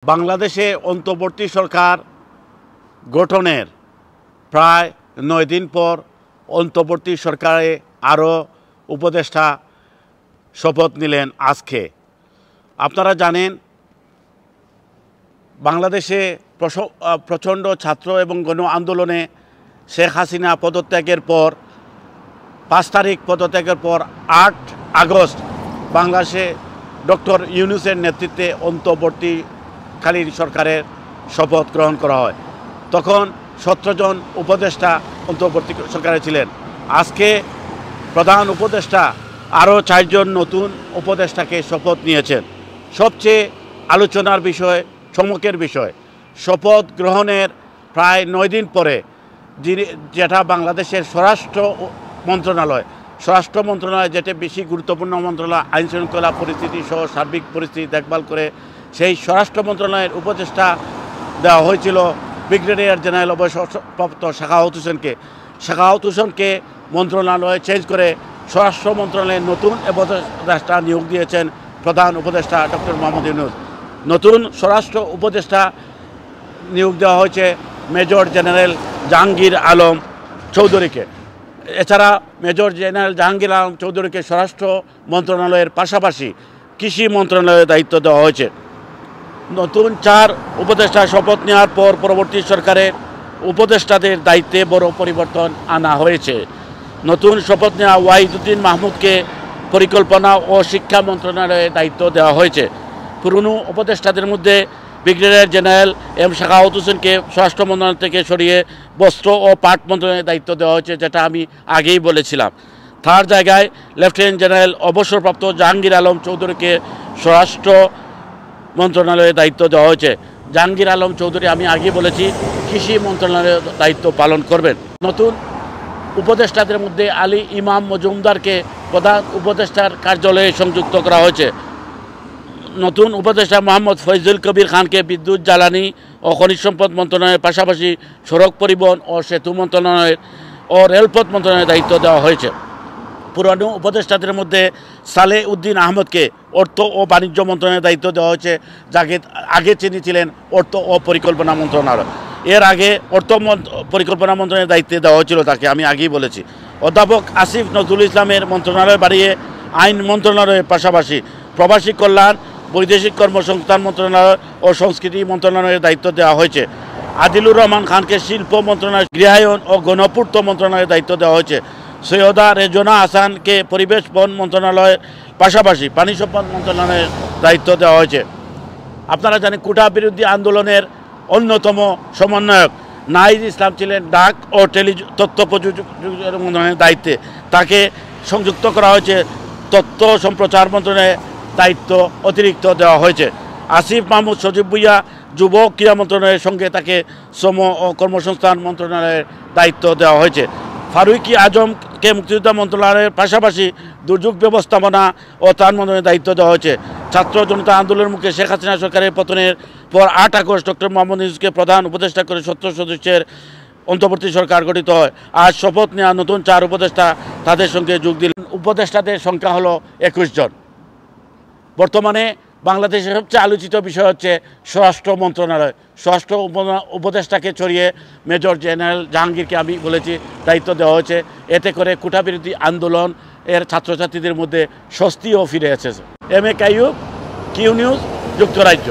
বাংলাদেশে অন্তর্বর্তী সরকার গঠনের প্রায় 9 দিন পর অন্তর্বর্তী সরকারে আরও উপদেষ্টা শপথ নিলেন আজকে। আপনারা জানেন বাংলাদেশে প্রচণ্ড ছাত্র এবং গণ আন্দোলনে শেখ হাসিনা পদত্যাগের পর 5 তারিখ পদত্যাগের পর 8 আগস্ট বাংলাদেশে ডক্টর ইউনূসের নেতৃত্বে অন্তর্বর্তীকালীন সরকারের শপথ গ্রহণ করা হয়। তখন 17 জন উপদেষ্টা অন্তর্বর্তী সরকারে ছিলেন। আজকে প্রধান উপদেষ্টা আরও 4 জন নতুন উপদেষ্টাকে শপথ নিয়েছেন। সবচেয়ে আলোচনার বিষয়, চমকের বিষয়, শপথ গ্রহণের প্রায় 9 দিন পরে যেটা বাংলাদেশের স্বরাষ্ট্র মন্ত্রণালয় যেটা বেশি গুরুত্বপূর্ণ মন্ত্রণালয়, আইন শৃঙ্খলা পরিস্থিতি সহ সার্বিক পরিস্থিতি দেখভাল করে, সেই স্বরাষ্ট্র মন্ত্রণালয়ের উপদেষ্টা দেওয়া হয়েছিল ব্রিগেডিয়ার জেনারেল অবসরপ্রাপ্ত সাখাওয়াত হোসেনকে মন্ত্রণালয়ে চেঞ্জ করে স্বরাষ্ট্র মন্ত্রণালয়ের নতুন উপদেষ্টা নিয়োগ দিয়েছেন প্রধান উপদেষ্টা ডক্টর মোহাম্মদ ইউনূস। নতুন স্বরাষ্ট্র উপদেষ্টা নিয়োগ দেওয়া হয়েছে মেজর জেনারেল জাহাঙ্গীর আলম চৌধুরীকে। এছাড়া মেজর জেনারেল জাহাঙ্গীর আলম চৌধুরীকে স্বরাষ্ট্র মন্ত্রণালয়ের পাশাপাশি কৃষি মন্ত্রণালয়ের দায়িত্ব দেওয়া হয়েছে। নতুন 4 উপদেষ্টা শপথ নেওয়ার পর পরবর্তী সরকারের উপদেষ্টাদের দায়িত্বে বড় পরিবর্তন আনা হয়েছে। নতুন শপথ নেওয়া ওয়াহিদুদ্দিন মাহমুদকে পরিকল্পনা ও শিক্ষা মন্ত্রণালয়ের দায়িত্ব দেওয়া হয়েছে। পুরনো উপদেষ্টাদের মধ্যে ব্রিগেডিয়ার জেনারেল সাখাওয়াত হোসেনকে স্বরাষ্ট্র মন্ত্রণালয় থেকে সরিয়ে বস্ত্র ও পাট মন্ত্রণালয়ের দায়িত্ব দেওয়া হয়েছে, যেটা আমি আগেই বলেছিলাম। তার জায়গায় লেফটেন্যান্ট জেনারেল অবসরপ্রাপ্ত জাহাঙ্গীর আলম চৌধুরীকে স্বরাষ্ট্র মন্ত্রণালয়ের দায়িত্ব দেওয়া হয়েছে। জাহাঙ্গীর আলম চৌধুরী আমি আগেই বলেছি কৃষি মন্ত্রণালয়ের দায়িত্ব পালন করবেন। নতুন উপদেষ্টাদের মধ্যে আলী ইমাম মজুমদারকে প্রধান উপদেষ্টার কার্যালয়ে সংযুক্ত করা হয়েছে। নতুন উপদেষ্টা মোহাম্মদ ফয়জুল কবির খানকে বিদ্যুৎ, জ্বালানি ও খনিজ সম্পদ মন্ত্রণালয়ের পাশাপাশি সড়ক পরিবহন ও সেতু মন্ত্রণালয়ের ও রেলপথ মন্ত্রণালয়ের দায়িত্ব দেওয়া হয়েছে। পুরানো উপদেষ্টাদের মধ্যে সালেহ উদ্দিন আহমদকে অর্থ ও বাণিজ্য মন্ত্রণালয়ের দায়িত্ব দেওয়া হয়েছে, যাকে আগে তিনি ছিলেন অর্থ ও পরিকল্পনা মন্ত্রণালয়। এর আগে অর্থ পরিকল্পনা মন্ত্রণালয়ের দায়িত্বে দেওয়া হয়েছিল তাকে, আমি আগেই বলেছি। অধ্যাপক আসিফ নজরুল ইসলামের মন্ত্রণালয় বাড়িয়ে আইন মন্ত্রণালয়ের পাশাপাশি প্রবাসী কল্যাণ, বৈদেশিক কর্মসংস্থান মন্ত্রণালয় ও সংস্কৃতি মন্ত্রণালয়ের দায়িত্ব দেওয়া হয়েছে। আদিলুর রহমান খানকে শিল্প মন্ত্রণালয়, গৃহায়ন ও গণপূর্ত মন্ত্রণালয়ের দায়িত্ব দেওয়া হয়েছে। সৈয়দা রেজনা হাসানকে পরিবেশ বন মন্ত্রণালয়ের পাশাপাশি পানি সম্পদ মন্ত্রণালয়ের দায়িত্ব দেওয়া হয়েছে। আপনারা জানেন কোটা বিরোধী আন্দোলনের অন্যতম সমন্বয়ক নাহিদ ইসলাম ছিলেন ডাক ও তথ্য প্রযুক্তি মন্ত্রণালয়ের দায়িত্বে, তাকে সংযুক্ত করা হয়েছে তথ্য সম্প্রচার মন্ত্রণালয়ের দায়িত্ব অতিরিক্ত দেওয়া হয়েছে। আসিফ মাহমুদ সজীব ভুইয়া যুব ক্রীড়া মন্ত্রণালয়ের সঙ্গে তাকে শ্রম ও কর্মসংস্থান মন্ত্রণালয়ের দায়িত্ব দেওয়া হয়েছে। ফারুকি আজমকে মুক্তিযোদ্ধা মন্ত্রণালয়ের পাশাপাশি দুর্যোগ ব্যবস্থাপনা ও ত্রাণ মন্ত্রণালয়ের দায়িত্ব দেওয়া হয়েছে। ছাত্র জনতা আন্দোলনের মুখে শেখ হাসিনা সরকারের পতনের পর 8 আগস্ট ডক্টর মোহাম্মদ ইউনূসকে প্রধান উপদেষ্টা করে 17 সদস্যের অন্তর্বর্তী সরকার গঠিত হয়। আজ শপথ নেওয়া নতুন 4 উপদেষ্টা তাদের সঙ্গে যোগ দিলেন। উপদেষ্টাদের সংখ্যা হলো 21 জন। বর্তমানে বাংলাদেশের সবচেয়ে আলোচিত বিষয় হচ্ছে স্বরাষ্ট্র মন্ত্রণালয়। স্বরাষ্ট্র উপদেষ্টাকে ছড়িয়ে মেজর জেনারেল জাহাঙ্গীরকে আমি বলেছি দায়িত্ব দেওয়া হয়েছে। এতে করে কোটা বিরোধী আন্দোলন এর ছাত্রছাত্রীদের মধ্যে স্বস্তিও ফিরে এসেছে। M A Qayyum, Q news, যুক্তরাজ্য।